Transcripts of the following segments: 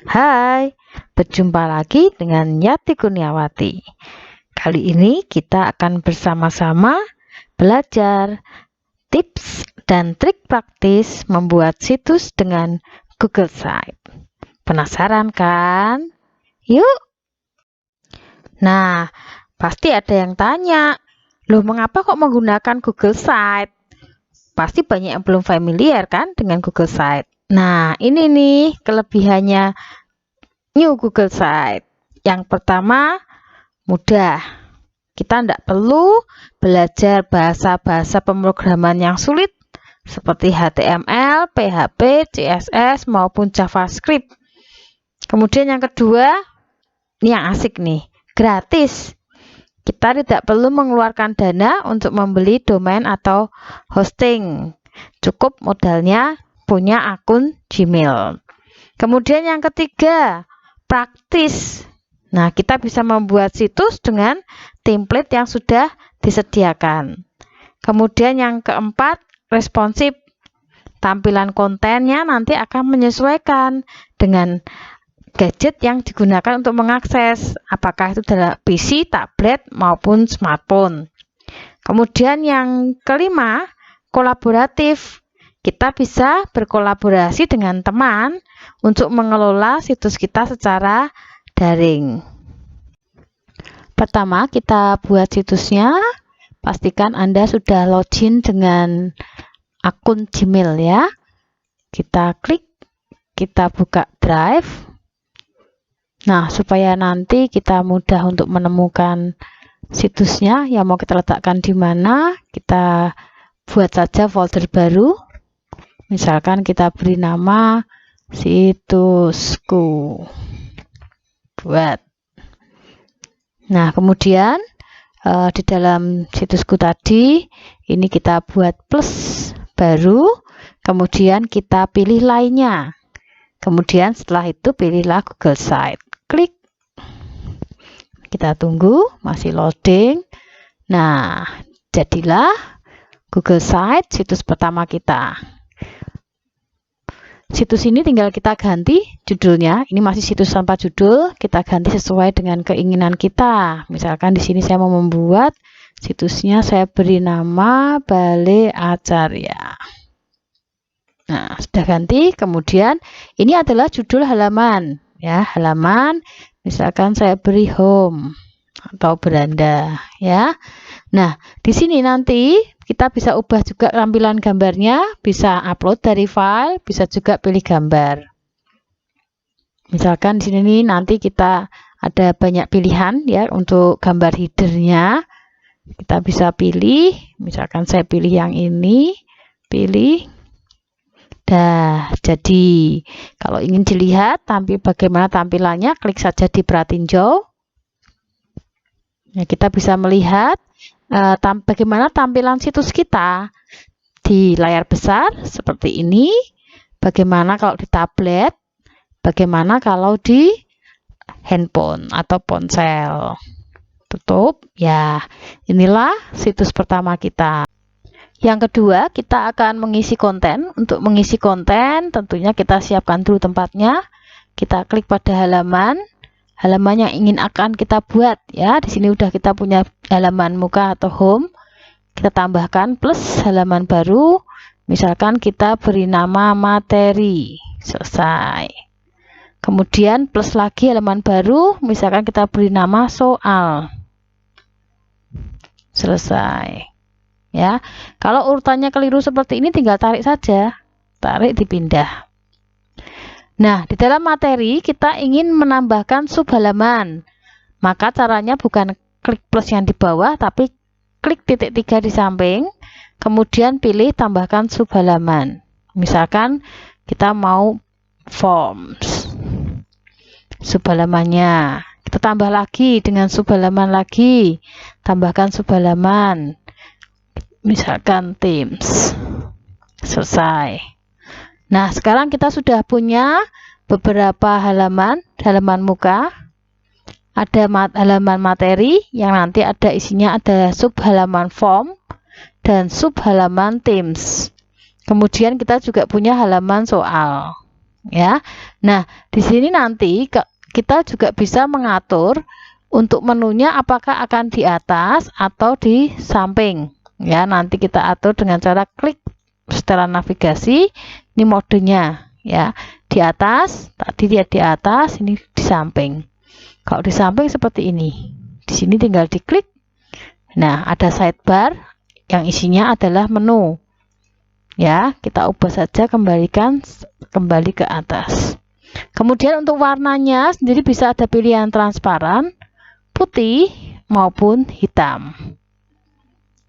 Hai, berjumpa lagi dengan Yati Kurniawati. Kali ini kita akan bersama-sama belajar tips dan trik praktis membuat situs dengan Google Sites. Penasaran kan? Yuk! Nah, pasti ada yang tanya, loh mengapa kok menggunakan Google Sites? Pasti banyak yang belum familiar kan dengan Google Sites. Nah, ini nih kelebihannya New Google Sites. Yang pertama, mudah. Kita tidak perlu belajar bahasa-bahasa pemrograman yang sulit seperti HTML, PHP, CSS, maupun JavaScript. Kemudian yang kedua, ini yang asik nih, gratis. Kita tidak perlu mengeluarkan dana untuk membeli domain atau hosting. Cukup modalnya punya akun Gmail. Kemudian yang ketiga, praktis. Nah, kita bisa membuat situs dengan template yang sudah disediakan. Kemudian yang keempat, responsif. Tampilan kontennya nanti akan menyesuaikan dengan gadget yang digunakan untuk mengakses, apakah itu adalah PC, tablet, maupun smartphone. Kemudian yang kelima, kolaboratif. Kita bisa berkolaborasi dengan teman untuk mengelola situs kita secara daring. Pertama, kita buat situsnya. Pastikan Anda sudah login dengan akun Gmail ya. Kita klik, kita buka Drive. Nah, supaya nanti kita mudah untuk menemukan situsnya yang mau kita letakkan di mana, kita buat saja folder baru. Misalkan kita beri nama situsku. Buat. Nah, kemudian di dalam situsku tadi, ini kita buat plus baru, kemudian kita pilih lainnya. Kemudian setelah itu pilihlah Google Sites. Klik. Kita tunggu, masih loading. Nah, jadilah Google Sites situs pertama kita. Situs ini tinggal kita ganti judulnya. Ini masih situs tanpa judul, kita ganti sesuai dengan keinginan kita. Misalkan di sini saya mau membuat situsnya, saya beri nama Balai Acarya. Nah, sudah ganti. Kemudian ini adalah judul halaman. Ya, halaman, misalkan saya beri home atau beranda ya. Nah, di sini nanti kita bisa ubah juga tampilan gambarnya, bisa upload dari file, bisa juga pilih gambar. Misalkan di sini nanti kita ada banyak pilihan ya untuk gambar headernya. Kita bisa pilih, misalkan saya pilih yang ini, pilih. Dah, jadi kalau ingin dilihat bagaimana tampilannya, klik saja di pratinjau. Ya, kita bisa melihat bagaimana tampilan situs kita di layar besar seperti ini, bagaimana kalau di tablet, bagaimana kalau di handphone atau ponsel. Tutup. Ya, inilah situs pertama kita. Yang kedua, kita akan mengisi konten. Untuk mengisi konten, tentunya kita siapkan dulu tempatnya. Kita klik pada halaman yang ingin akan kita buat ya. Di sini udah kita punya halaman muka atau home. Kita tambahkan plus halaman baru. Misalkan kita beri nama materi. Selesai. Kemudian plus lagi halaman baru. Misalkan kita beri nama soal. Selesai. Ya, kalau urutannya keliru seperti ini tinggal tarik saja, tarik dipindah. Nah, di dalam materi kita ingin menambahkan subhalaman, maka caranya bukan klik plus yang di bawah, tapi klik titik 3 di samping, kemudian pilih tambahkan subhalaman. Misalkan kita mau forms, subhalamannya kita tambah lagi dengan subhalaman lagi, tambahkan subhalaman. Misalkan Teams. Selesai. Nah, sekarang kita sudah punya beberapa halaman muka. Ada halaman materi yang nanti ada isinya, ada subhalaman form dan subhalaman Teams. Kemudian kita juga punya halaman soal. ya. Nah, di sini nanti kita juga bisa mengatur untuk menunya apakah akan di atas atau di samping. Ya, nanti kita atur dengan cara klik setelan navigasi. Ini modenya, ya. Di atas, tadi dia di atas, ini di samping. Kalau di samping seperti ini. Di sini tinggal diklik. Nah, ada sidebar yang isinya adalah menu. Ya, kita ubah saja, kembalikan kembali ke atas. Kemudian untuk warnanya sendiri bisa ada pilihan transparan, putih maupun hitam.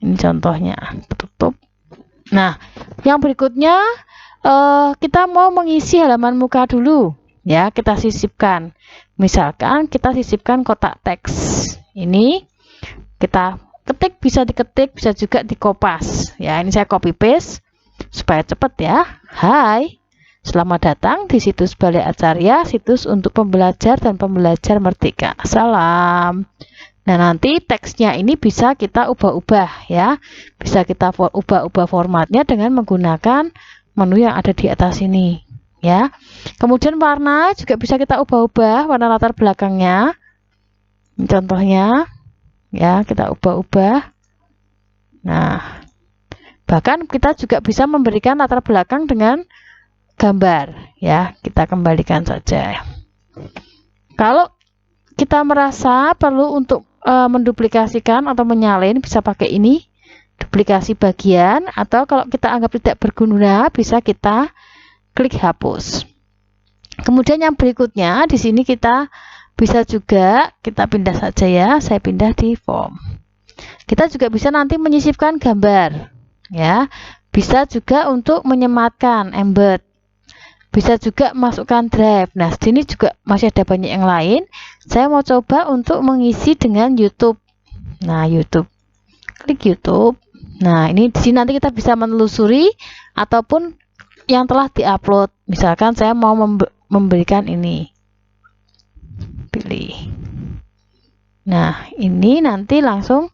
Ini contohnya, tutup. Nah, yang berikutnya kita mau mengisi halaman muka dulu, ya. Kita sisipkan. Misalkan kita sisipkan kotak teks. Ini kita ketik, bisa diketik, bisa juga dikopas. Ya, ini saya copy paste supaya cepat ya. Hai. Selamat datang di situs Balai Acarya, situs untuk pembelajar dan pembelajar merdeka. Salam. Nah, nanti teksnya ini bisa kita ubah-ubah ya. Bisa kita ubah-ubah formatnya dengan menggunakan menu yang ada di atas ini ya. Kemudian warna juga bisa kita ubah-ubah, warna latar belakangnya. Contohnya ya, kita ubah-ubah. Nah, bahkan kita juga bisa memberikan latar belakang dengan gambar ya. Kita kembalikan saja. Kalau kita merasa perlu untuk menduplikasikan atau menyalin, bisa pakai ini, duplikasi bagian, atau kalau kita anggap tidak berguna bisa kita klik hapus. Kemudian yang berikutnya di sini kita bisa juga, kita pindah saja ya, saya pindah di form. Kita juga bisa nanti menyisipkan gambar ya, bisa juga untuk menyematkan embed, bisa juga masukkan drive. Nah, sini juga masih ada banyak yang lain. Saya mau coba untuk mengisi dengan YouTube. Nah, YouTube, klik YouTube. Nah, ini di sini nanti kita bisa menelusuri ataupun yang telah diupload. Misalkan saya mau memberikan ini, pilih. Nah, ini nanti langsung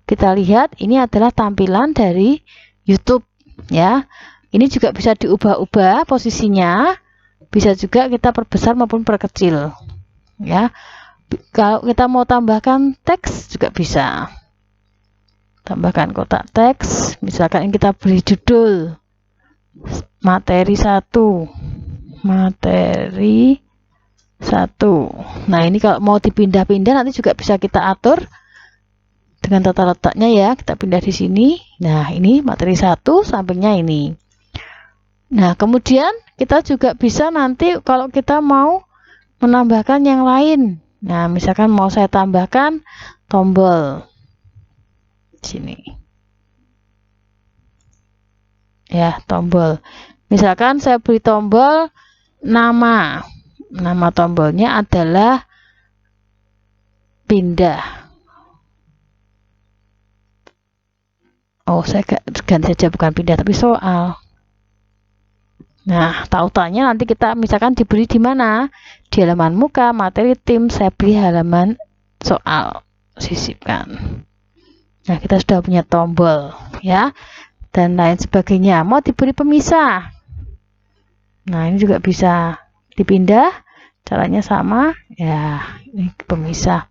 kita lihat ini adalah tampilan dari YouTube ya. Ini juga bisa diubah-ubah posisinya, bisa juga kita perbesar maupun perkecil ya. Kalau kita mau tambahkan teks juga bisa, tambahkan kotak teks. Misalkan ini kita beri judul materi 1, materi 1. Nah, ini kalau mau dipindah-pindah nanti juga bisa kita atur dengan tata letaknya ya. Kita pindah di sini. Nah, ini materi 1, sampingnya ini. Nah, kemudian kita juga bisa nanti kalau kita mau menambahkan yang lain. Nah, misalkan mau saya tambahkan tombol sini. Ya, tombol. Misalkan saya beri tombol nama. Nama tombolnya adalah pindah. Oh, saya ganti saja, bukan pindah tapi soal. Nah, tautannya nanti kita misalkan diberi di mana? Di halaman muka, materi, tim, saya beri halaman soal, sisipkan. Nah, kita sudah punya tombol ya, dan lain sebagainya. Mau diberi pemisah. Nah, ini juga bisa dipindah, caranya sama ya, ini pemisah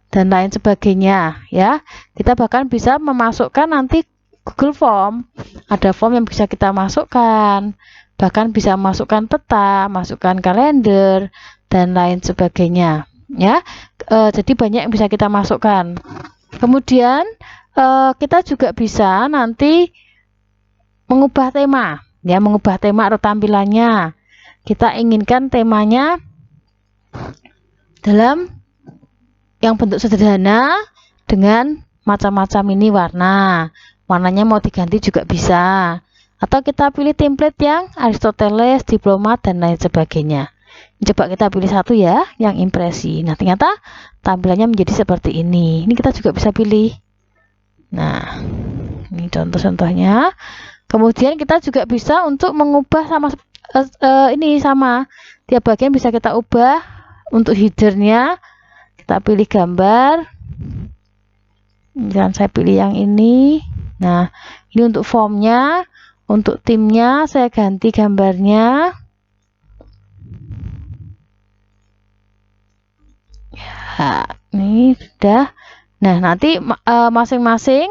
dan lain sebagainya ya. Kita bahkan bisa memasukkan nanti Google Form, ada form yang bisa kita masukkan, bahkan bisa masukkan peta, masukkan kalender dan lain sebagainya ya. Jadi banyak yang bisa kita masukkan. Kemudian kita juga bisa nanti mengubah tema ya, mengubah tema atau tampilannya. Kita inginkan temanya dalam yang bentuk sederhana dengan macam-macam ini warnanya mau diganti juga bisa, atau kita pilih template yang Aristoteles, diplomat dan lain sebagainya. Coba kita pilih satu ya, yang impresi. Nah, ternyata tampilannya menjadi seperti ini. Ini kita juga bisa pilih. Nah, ini contoh-contohnya. Kemudian kita juga bisa untuk mengubah ini sama tiap bagian bisa kita ubah. Untuk headernya kita pilih gambar. Jangan saya pilih yang ini. Nah, ini untuk formnya, untuk timnya saya ganti gambarnya. Ini sudah. Nah, nanti masing-masing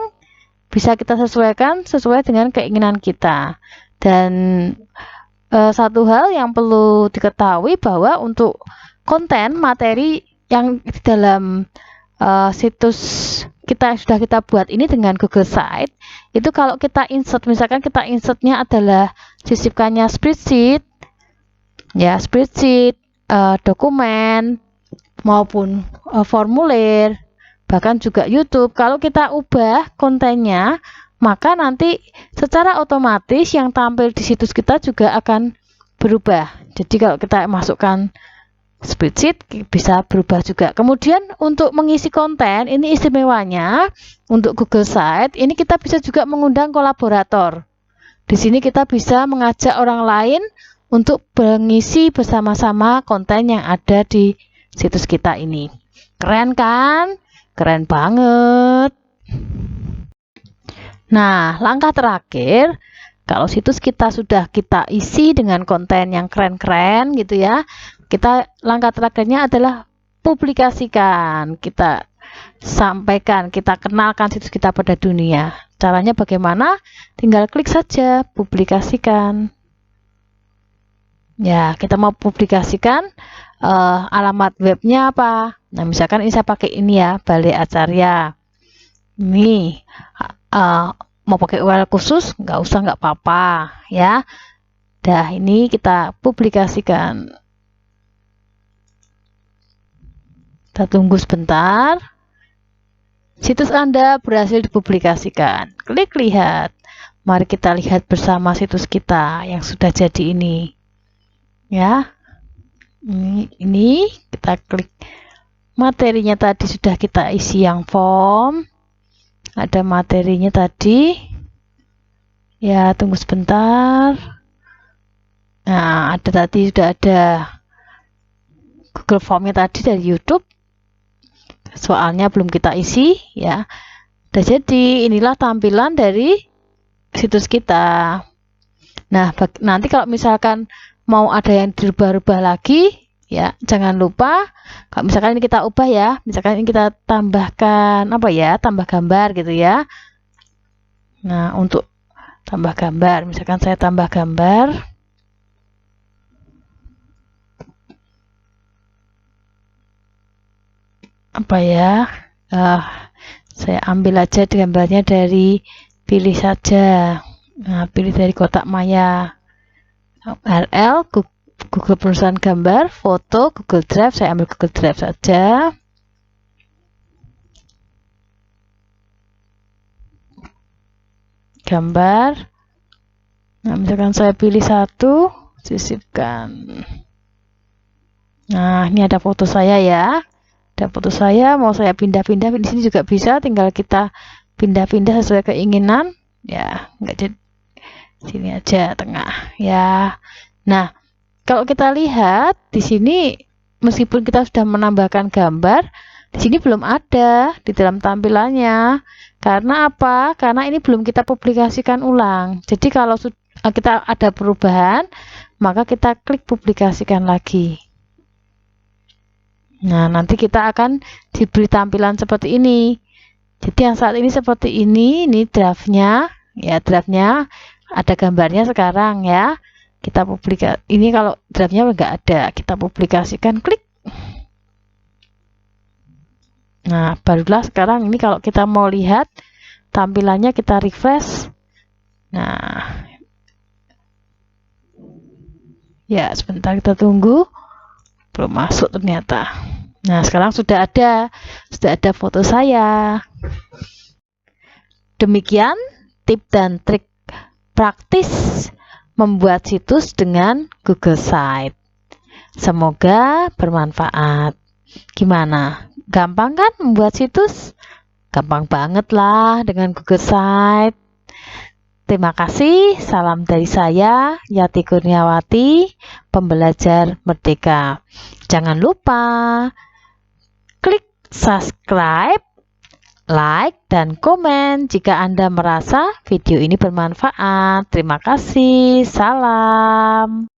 bisa kita sesuaikan sesuai dengan keinginan kita. Dan satu hal yang perlu diketahui bahwa untuk konten materi yang di dalam situs kita sudah kita buat ini dengan Google Site, itu kalau kita insert, misalkan kita insertnya adalah sisipkannya spreadsheet, ya spreadsheet, dokumen maupun formulir, bahkan juga YouTube. Kalau kita ubah kontennya, maka nanti secara otomatis yang tampil di situs kita juga akan berubah. Jadi kalau kita masukkan spreadsheet bisa berubah juga. Kemudian untuk mengisi konten, ini istimewanya untuk Google Site, ini kita bisa juga mengundang kolaborator. Di sini kita bisa mengajak orang lain untuk mengisi bersama-sama konten yang ada di situs kita ini. Keren kan? Keren banget. Nah, langkah terakhir, kalau situs kita sudah kita isi dengan konten yang keren-keren gitu ya, langkah terakhirnya adalah publikasikan. Kita sampaikan, kita kenalkan situs kita pada dunia. Caranya bagaimana? Tinggal klik saja publikasikan. Ya, kita mau publikasikan alamat webnya apa? Nah, misalkan ini saya pakai ini ya, Balai Acarya. Ini mau pakai URL khusus, nggak usah, nggak apa-apa ya. Dah, ini kita publikasikan. Kita tunggu sebentar. Situs Anda berhasil dipublikasikan. Klik lihat. Mari kita lihat bersama situs kita yang sudah jadi ini. Ya. Ini kita klik. Materinya tadi sudah kita isi yang form. Ada materinya tadi. Ya, tunggu sebentar. Nah, sudah ada Google Formnya tadi dari YouTube. Soalnya belum kita isi ya. Udah jadi, inilah tampilan dari situs kita. Nah, nanti kalau misalkan mau ada yang dirubah-rubah lagi ya, jangan lupa kalau misalkan ini kita ubah ya, misalkan ini kita tambahkan apa ya, tambah gambar gitu ya. Nah, untuk tambah gambar, misalkan saya tambah gambar. Apa ya, saya ambil aja gambarnya dari pilih saja. Nah, pilih dari kotak maya, URL Google perusahaan gambar, foto Google Drive, saya ambil Google Drive saja. Gambar. Nah, misalkan saya pilih satu, sisipkan. Nah, ini ada foto saya ya. Ada foto saya, mau saya pindah-pindah di sini juga bisa, tinggal kita pindah-pindah sesuai keinginan ya, nggak jadi sini aja tengah ya. Nah, kalau kita lihat di sini, meskipun kita sudah menambahkan gambar, di sini belum ada di dalam tampilannya. Karena apa? Karena ini belum kita publikasikan ulang. Jadi kalau kita ada perubahan, maka kita klik publikasikan lagi. Nah, nanti kita akan diberi tampilan seperti ini. Jadi yang saat ini seperti ini draftnya, ya draftnya ada gambarnya sekarang ya. Kita publikasi, ini kalau draftnya nggak ada, kita publikasikan, klik. Nah, barulah sekarang ini kalau kita mau lihat tampilannya, kita refresh. Nah, ya sebentar kita tunggu. Belum masuk ternyata. Nah, sekarang sudah ada foto saya. Demikian tip dan trik praktis membuat situs dengan Google Site. Semoga bermanfaat. Gimana? Gampang kan membuat situs? Gampang banget lah dengan Google Site. Terima kasih, salam dari saya, Yati Kurniawati, pembelajar merdeka. Jangan lupa klik subscribe, like, dan komen jika Anda merasa video ini bermanfaat. Terima kasih, salam.